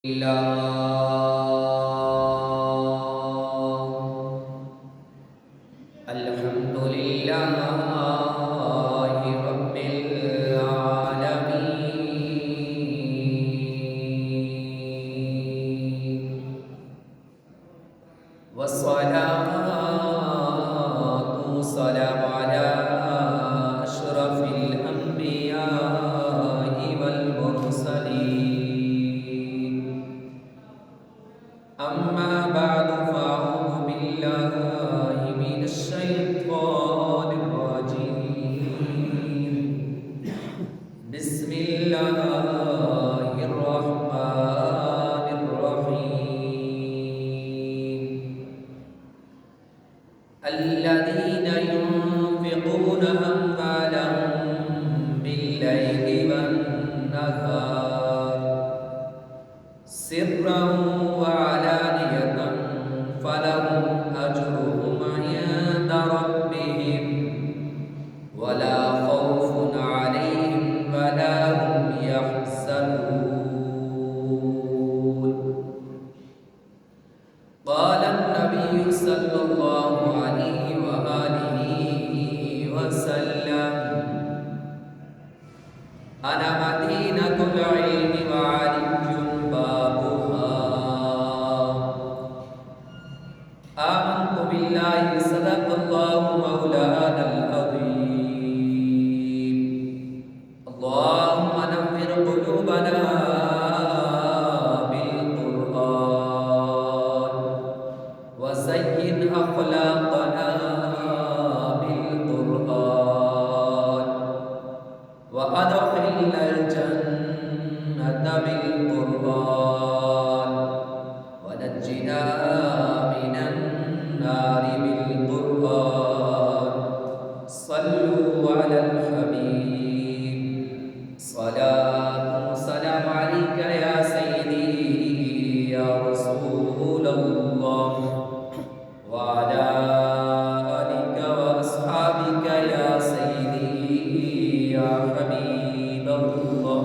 Alhamdulillahi Rabbil Alamin. Wassalatu wassalamu ala ashrafil anbiya'i wal mursalin. Amma ba'du fa'udhu billahi minasy syaithanir rajim. Bismillahirrahmanirrahim. Alladzina yunfiquna amwalahum bil-laili wan-nahar sirran wa alaniyatan falahum ajruhum 'inda rabbihim wala khaufun 'alaihim wala hum yahzanun. Qala an-nabiyyu sallallahu alaihi wa alihi wa sallam, ana madinatul ilmi wa 'aliyyun babuha. Amantu billahi sadaqallahu maulana al-azim. Allahumma nawwir qulubana bil Qur'an wa zayyin akhlaqana bil Qur'an wa adkhilna al-jannata bil Qur'an wa najjina minan nari bil Qur'an. Sallu ala al-habib. Salatu salam alayka ya sayyidi ya Rasulullah wa ala alika wa ashabika ya sayyidi ya Habiballah.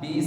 20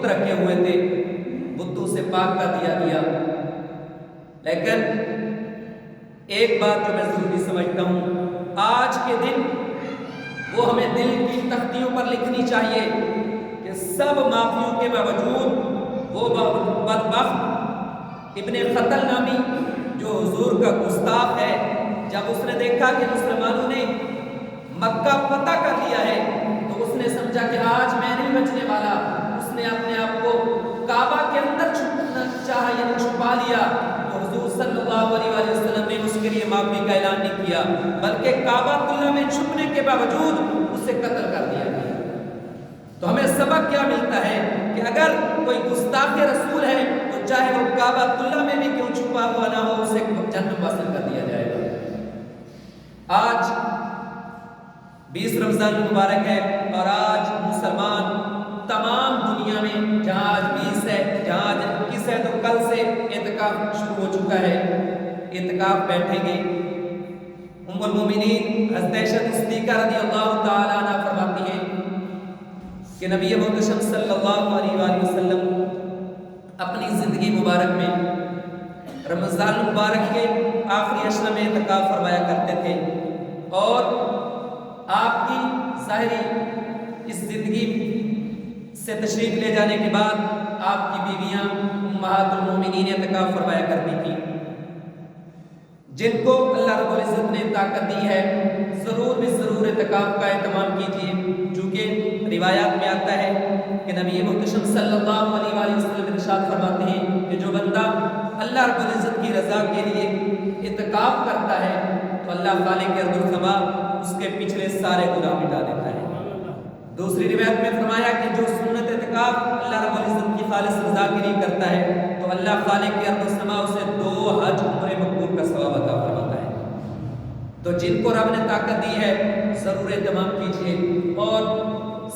بت رکھے ہوئے تھے بتوں سے پاک کر دیا گیا. لیکن ایک بات جو میں ضروری سمجھتا ہوں، آج کے دن وہ ہمیں دل کی تختیوں پر لکھنی چاہیے کہ سب معافیوں کے باوجود وہ بدبخت ابن قتل نامی جو حضور کا گستاخ ہے، جب اس نے دیکھا کہ مسلمانوں نے مکہ فتح کر لیا ہے تو اس نے سمجھا کہ آج میں نہیں بچنے والا. اس نے اپنے آپ کو کعبہ کے اندر چھپنا چاہا، یعنی چھپا لیا. تو حضور صلی اللہ علیہ وسلم نے اس کے لیے معافی کا اعلان نہیں کیا، بلکہ کعبہ اللہ میں چھپنے کے باوجود اسے قتل کر دیا گیا. تو ہمیں سبق کیا ملتا ہے کہ اگر کوئی گستاخ رسول ہے تو چاہے وہ کعبہ اللہ میں بھی کیوں چھپا ہوا نہ ہو، اسے جہنم واصل کر دیا جائے گا. آج 20 رمضان مبارک ہے اور آج مسلمان تمام دنیا میں جہاں آج 20 ہے، جہاں آج 21 ہے، تو کل سے اعتکاف شروع ہو چکا ہے. اعتکاف بیٹھیں گے. ام المومنین حضرت عائشہ صدیقہ رضی اللہ تعالی عنہ فرماتی ہیں کہ نبی محتشم صلی اللہ علیہ وآلہ وسلم اپنی زندگی مبارک میں رمضان مبارک کے آخری عشر میں اعتکاف فرمایا کرتے تھے، اور آپ کی ظاہری اس زندگی سے تشریف لے جانے کے بعد آپ کی بیویاں امہات المومنین اعتکاف فرمایا کرتی تھیں. جن کو اللہ رب العزت نے طاقت دی ہے ضرور بھی ضرور اعتکاف کا اہتمام کیجیے، چونکہ روایات میں آتا ہے کہ نبی محتشم صلی اللہ علیہ وآلہ وسلم ارشاد فرماتے ہیں کہ جو بندہ اللہ رب العزت کی رضا کے لیے اعتکاف کرتا ہے تو اللہ خالق ارض و سما اس کے پچھلے سارے گناہ مٹا دیتا ہے. دوسری روایت میں فرمایا کہ جو سنت اعتکاف اللہ رب العزت کی خالص رضا کے لیے کرتا ہے تو اللہ خالق ارض و سما اسے 2 حج عمرے مقبول کا ثواب عطا فرماتا ہے. تو جن کو رب نے طاقت دی ہے ضرور اہتمام کیجیے. اور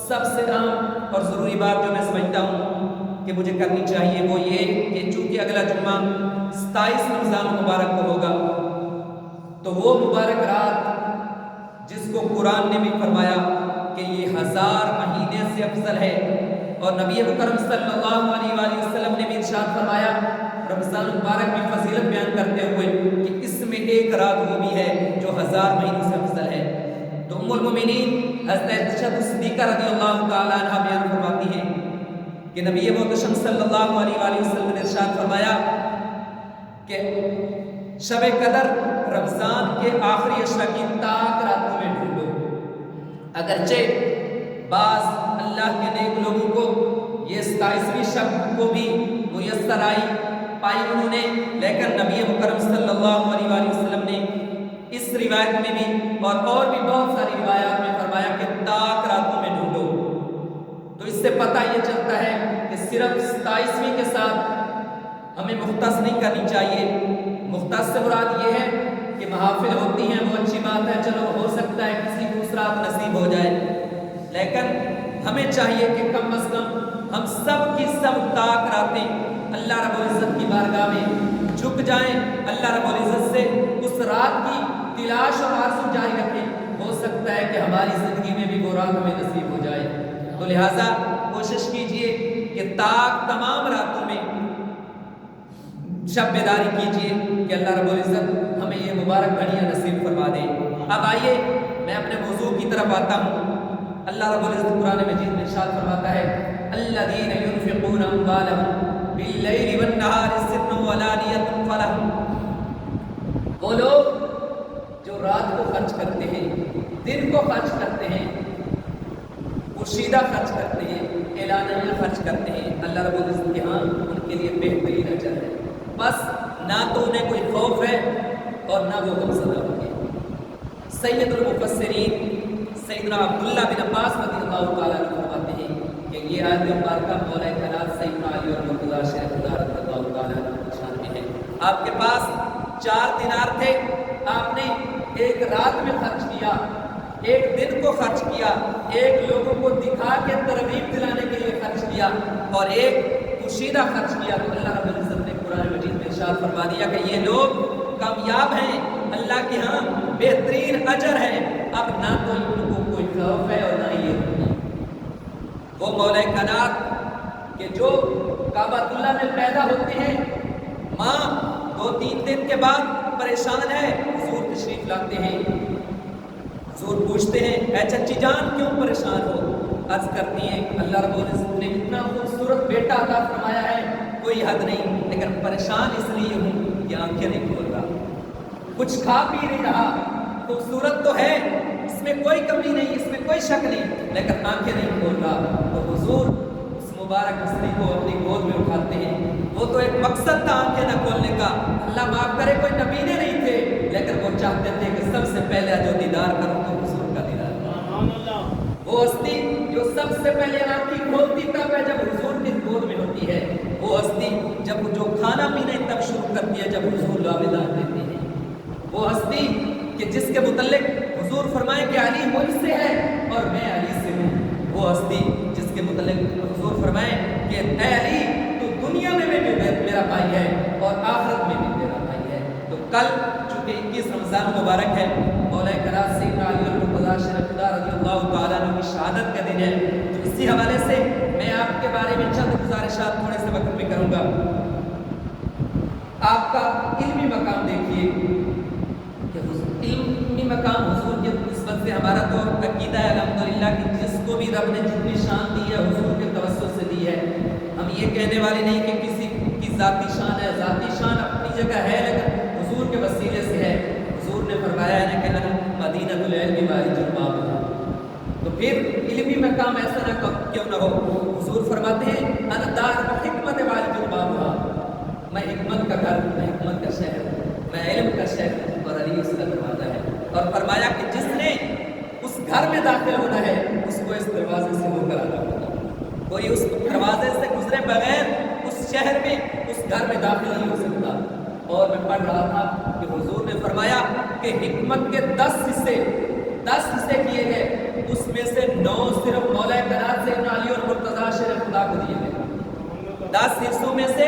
سب سے اہم اور ضروری بات جو میں سمجھتا ہوں کہ مجھے کرنی چاہیے وہ یہ کہ چونکہ اگلا جمعہ 27 رمضان مبارک کو ہوگا، تو وہ مبارک رات جس کو قرآن نے بھی فرمایا کہ یہ 1000 مہینے سے افضل ہے، اور نبی مکرم صلی اللہ علیہ وآلہ وسلم نے بھی ارشاد فرمایا رمضان مبارک کی فضیلت بیان کرتے ہوئے کہ اس میں ایک رات وہ بھی ہے جو 1000 مہینوں سے افضل ہے. تو ام المومنین حضرت عائشہ صدیقہ رضی اللہ تعالی عنہ بیان فرماتی ہیں کہ نبی محتشم صلی اللہ علیہ وآلہ وسلم نے ارشاد فرمایا کہ شب قدر رمضان کے آخری عشرہ کی تاک راتوں میں ڈھونڈو. اگرچہ بعض اللہ کے نیک لوگوں کو یہ 27ویں شب کو بھی میسر پائی انہوں نے، لیکن نبی مکرم صلی اللہ علیہ وآلہ وسلم نے اس روایت میں بھی اور بھی بہت ساری روایات میں فرمایا کہ تاک راتوں میں ڈھونڈو. تو اس سے پتہ یہ چلتا ہے کہ صرف 27ویں کے ساتھ ہمیں مختص نہیں کرنی چاہیے. مختص سے مراد یہ ہے کہ محافل ہوتی ہیں وہ اچھی بات ہے، چلو ہو سکتا ہے کسی کو اس رات نصیب ہو جائے، لیکن ہمیں چاہیے کہ کم از کم ہم سب کی سب تاک راتیں اللہ رب العزت کی بارگاہ میں جھک جائیں، اللہ رب العزت سے اس رات کی تلاش اور آرزو جاری رکھیں. ہو سکتا ہے کہ ہماری زندگی میں بھی وہ رات ہمیں نصیب ہو جائے. تو لہٰذا کوشش کیجئے کہ تاک تمام راتوں میں شب بیداری کیجئے کہ اللہ رب العزت ہمیں یہ مبارک گھڑیاں نصیب فرما دے. اب آئیے میں اپنے موضوع کی طرف آتا ہوں. اللہ رب العزت قرآن مجید میں ارشاد فرماتا ہے الذین ينفقون اموالهم باللیل والنہار سرا وعلانیۃ فلہم، وہ لوگ جو رات کو خرچ کرتے ہیں، دن کو خرچ کرتے ہیں، پوشیدہ خرچ کرتے ہیں، اعلانیہ خرچ کرتے ہیں، اللہ رب العزت کے ہاں ان کے لیے بہترین اجر ہے. بس نہ تو انہیں کوئی خوف ہے اور نہ وہ غمزدہ ہوں گے. سید المفسرین سیدنا عبداللہ بن عباس رضی اللہ تعالیٰ عنہ فرماتے ہیں کہ یہ آیت مبارکہ مولا کائنات سیدنا علی رضی اللہ تعالیٰ عنہ شان میں ہے. آپ کے پاس 4 دینار تھے، آپ نے ایک رات میں خرچ کیا، ایک دن کو خرچ کیا، ایک لوگوں کو دکھا کے ترغیب دلانے کے لیے خرچ کیا، اور ایک پوشیدہ خرچ کیا. تو اللہ رب العزت نے قرآن مجید میں ارشاد فرما دیا کہ یہ لوگ کامیاب ہیں، اللہ کے ہاں بہترین اجر ہے. اب نہ تو ان کو کوئی خوف ہے اور نہ یہ وہ مولا کائنات کہ جو کعبۃ اللہ میں پیدا ہوتے ہیں، ماں 2-3 دن کے بعد پریشان ہے، حضور تشریف لاتے ہیں، حضور پوچھتے ہیں اے چچی جان کیوں پریشان ہو؟ عرض کرتی ہیں اللہ رب العزت نے اتنا خوبصورت بیٹا عطا فرمایا ہے کوئی حد نہیں، لیکن پریشان اس لیے ہوں کہ آنکھیں نہیں کھول رہا، کچھ کھا پی نہیں رہا، خوبصورت تو ہے اس میں کوئی کمی نہیں، اس میں کوئی شک نہیں، لیکن آنکھیں نہیں کھول رہا۔ تو حضور اس مبارک ہستی کو اپنی گود میں اٹھاتے ہیں، وہ تو ایک مقصد تھا آنکھیں نہ کھولنے کا، اللہ معاف کرے کوئی نبینے نہیں تھے، لیکن وہ چاہتے تھے کہ سب سے پہلے جو دیدار کروں تو حضور کا دیدار کروں۔ وہ ہستی جو سب سے پہلے آنکھیں کھولتی تب ہے جب حضور کی گود میں ہوتی ہے، وہ ہستی جب جو کھانا پینے تب شروع کرتی ہے جب حضور لابدار دیتے ہیں، وہ ہستی کہ جس کے متعلق حضور فرمائے کہ علی مجھ سے ہے اور میں علی سے ہوں، وہ ہستی جس کے متعلق حضور فرمائے کہ اے علی تو دنیا میں بھی میرا بھائی ہے اور آخرت میں بھی میرا بھائی ہے۔ تو کل چونکہ 21 رمضان مبارک ہے، مولا کرام سیدنا علی المرتضیٰ شریف خدا رضی اللہ تعالیٰ عنہ کی شہادت کا دن ہے، تو اسی حوالے سے میں آپ کے بارے میں چند گزارشات تھوڑے سے وقت میں کروں گا۔ آپ کا علمی مقام دیکھیے کہ علمی مقام حضور کی نسبت سے ہمارا تو عقیدہ ہے الحمدللہ کہ جس کو بھی رب نے جتنی شان دی ہے حضور کے توسط سے دی ہے، ہم یہ کہنے والے نہیں کہ کسی کی ذاتی شان ہے، ذاتی شان اپنی جگہ ہے لیکن حضور کے وسیلے سے ہے۔ حضور نے فرمایا ہے کہ مدینہ العلم وارج الباب، تو پھر علمی مقام ایسا نہ کیوں نہ ہو، حضور فرماتے ہیں انا دار حکمت وارج الباب، میں حکمت کا گھر، میں حکمت کا شہر، میں علم کا شہر اور علی اس کا دروازہ ہے، اور فرمایا کہ جس نے اس گھر میں داخل ہونا ہے اس کو اس دروازے سے ہو کر آنا ہوگا، کوئی اس دروازے سے گزرے بغیر اس شہر میں اس گھر میں داخل نہیں ہو سکتا۔ اور میں پڑھ رہا تھا کہ حضور نے فرمایا کہ حکمت کے 10 حصے کیے گئے، اس میں سے 9 صرف مولا کائنات سیدنا علی اور مرتضیٰ شریف خدا کو دیے گئے، 10 حصوں میں سے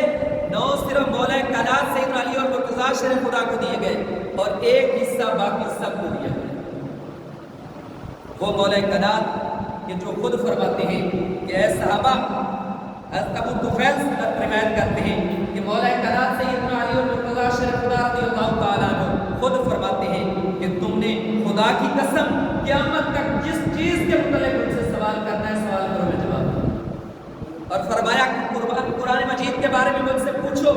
9 صرف مولا کائنات سیدنا علی اور مرتضیٰ شریف خدا کو دیے گئے اور 1 حصہ باقی سب کو دیا گیا۔ وہ مولا کائنات کہ جو خود فرماتے ہیں کہ اے صحابہ، ابو طفیل روایت کرتے ہیں کہ مولا کائنات سیدنا علی اور مرتضیٰ شریف خدا رضی اللہ تعالیٰ عنہ خود فرماتے ہیں کہ تم نے خدا کی قسم قیامت تک جس چیز کے متعلق ان سے سوال کرنا ہے سوال کرو، میں جواب دوں، اور فرمایا کہ قرآن مجید کے بارے میں مجھ سے پوچھو،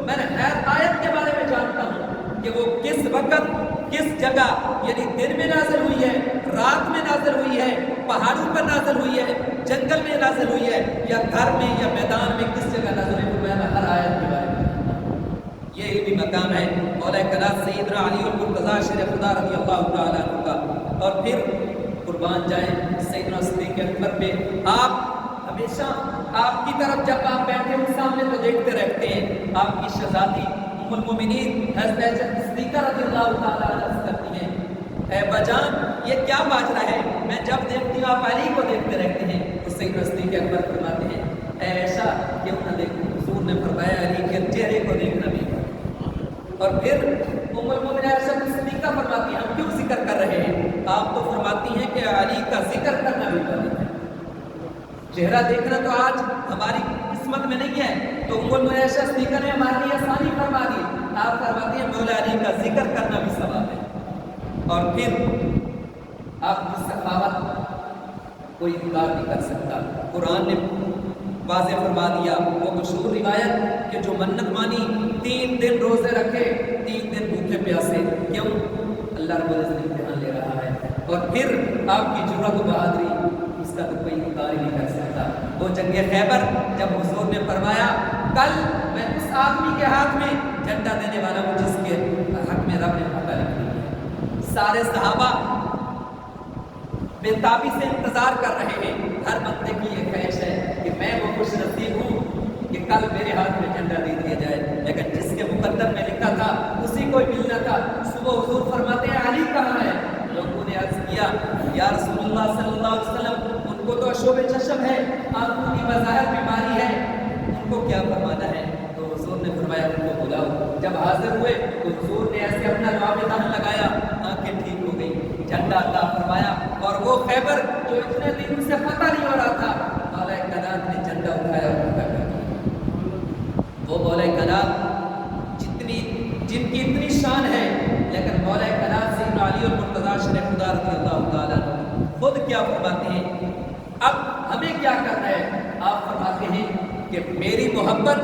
میں نے ہر آیت کے بارے میں جانتا ہوں کہ وہ کس وقت کس جگہ، یعنی دن میں نازل ہوئی ہے، رات میں نازل ہوئی ہے، پہاڑوں پر نازل ہوئی ہے، جنگل میں نازل ہوئی ہے، یا گھر میں یا میدان میں کس جگہ نازل ہوئی ہے، میں ہر آیت کے بارے میں جانتا ہوں۔ یہ علمی مقام ہے مولا کائنات سیدنا علی المرتضیٰ شریف خدا رضی اللہ تعالیٰ عنہ کا۔ اور پھر قربان جائیں سیدنا صدیق اکبر پہ، آپ ہمیشہ آپ کی طرف جب آپ بیٹھے ہوں سامنے تو دیکھتے رہتے ہیں، آپ کی شہزادی ام المومنین حضرت صدیقہ رضی اللہ تعالیٰ عنہ کرتی ہیں اے بجان یہ کیا باز رہا ہے، میں جب دیکھتی ہوں آپ علی کو دیکھتے رہتے ہیں، تو سیدنا صدیق اکبر فرماتے ہیں اے عائشہ کیوں نہ دیکھوں، حضور نے فرمایا علی کے چہرے کو دیکھنا بھی۔ اور پھر ام المومنین عائشہ صدیقہ فرماتی ہیں ہم کیوں ذکر کر رہے ہیں، آپ تو فرماتی ہیں کہ علی کا ذکر کرنا بھی واجب ہے، چہرہ دیکھنا تو آج ہماری قسمت میں نہیں ہے، تو ام المومنین عائشہ صدیقہ نے ہمارے لیے آسانی فرما دی، آپ فرماتی ہیں مولا علی کا ذکر کرنا بھی ثواب ہے۔ اور پھر آپ کی سخاوت کوئی انکار نہیں کر سکتا، قرآن نے واضح فرما دیا، وہ مشہور روایت کہ جو منت مانی 3 دن روزے رکھے 3 دن بھوکے پیاسے، کیوں؟ اللہ رب العزت امتحان لے رہا ہے۔ اور پھر آپ کی جرأت و بہادری اس کا تو کوئی انکار ہی نہیں کر سکتا۔ وہ جنگ خیبر جب حضور نے فرمایا کل میں اس آدمی کے ہاتھ میں جھنڈا دینے والا ہوں جس کے حق میں رب نے موقع لکھی ہے، سارے صحابہ بے تابی سے انتظار کر رہے ہیں، ہر بندے کی یہ خواہش ہے کہ میں وہ خوش نصیب ہوں کہ کل میرے ہاتھ میں جھنڈا دے دیا جائے، لیکن جس کے مقدر میں لکھا تھا اسی کو ملنا تھا۔ صبح حضور فرماتے ہیں علی کہاں ہے؟ لوگوں نے عرض کیا یا رسول اللہ صلی اللہ علیہ وسلم ان کو تو عشوب چشم ہے، آنکھوں کی بظاہر بیماری ہے، ان کو کیا فرمانا ہے؟ تو حضور نے فرمایا ان کو بلاؤ۔ جب حاضر ہوئے تو حضور نے ایسے اپنا لعاب دہن لگایا، آنکھیں ٹھیک ہو گئی، جھنڈا عطا فرمایا، اور وہ خیبر جو اتنے دن سے پتہ نہیں ہو رہا تھا مولا کائنات نے جھنڈا اٹھایا، شرح خدا رضی اللہ تعالیٰ عنہ خود کیا فرماتے ہیں؟ اب ہمیں کیا کرنا ہے؟ آپ فرماتے ہیں کہ میری محبت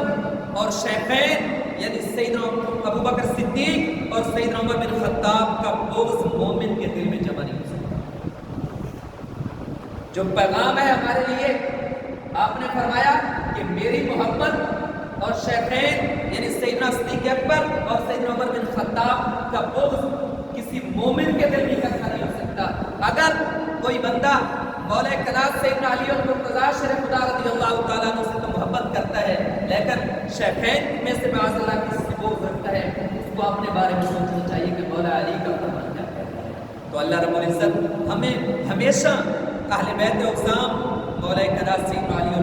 اور شیخین یعنی سیدنا ابوبکر صدیق اور سیدنا عمر بن خطاب کا بغض مومن کے دل میں جمع نہیں ہو سکتا۔ جو پیغام ہے ہمارے لیے، آپ نے فرمایا کہ میری محبت اور شیخین یعنی سیدنا صدیق اکبر اور سیدنا عمر بن خطاب کا بغض کسی مومن کے دل میں اکٹھا نہیں ہو سکتا۔ اگر کوئی بندہ مولا کلام سیدنا علی المرتضیٰ شرف خدا رضی اللہ تعالیٰ عنہ سے تو محبت کرتا ہے، لیکن شیخین میں سے معاذ اللہ کسی سے بغض رکھتا ہے، اس کو اپنے بارے میں سوچنا چاہیے کہ مولا علی کا فرمان کیا کہتا ہے۔ تو اللہ رب العزت ہمیں ہمیشہ اہل بیت اعظام مولا کلام سیدنا علی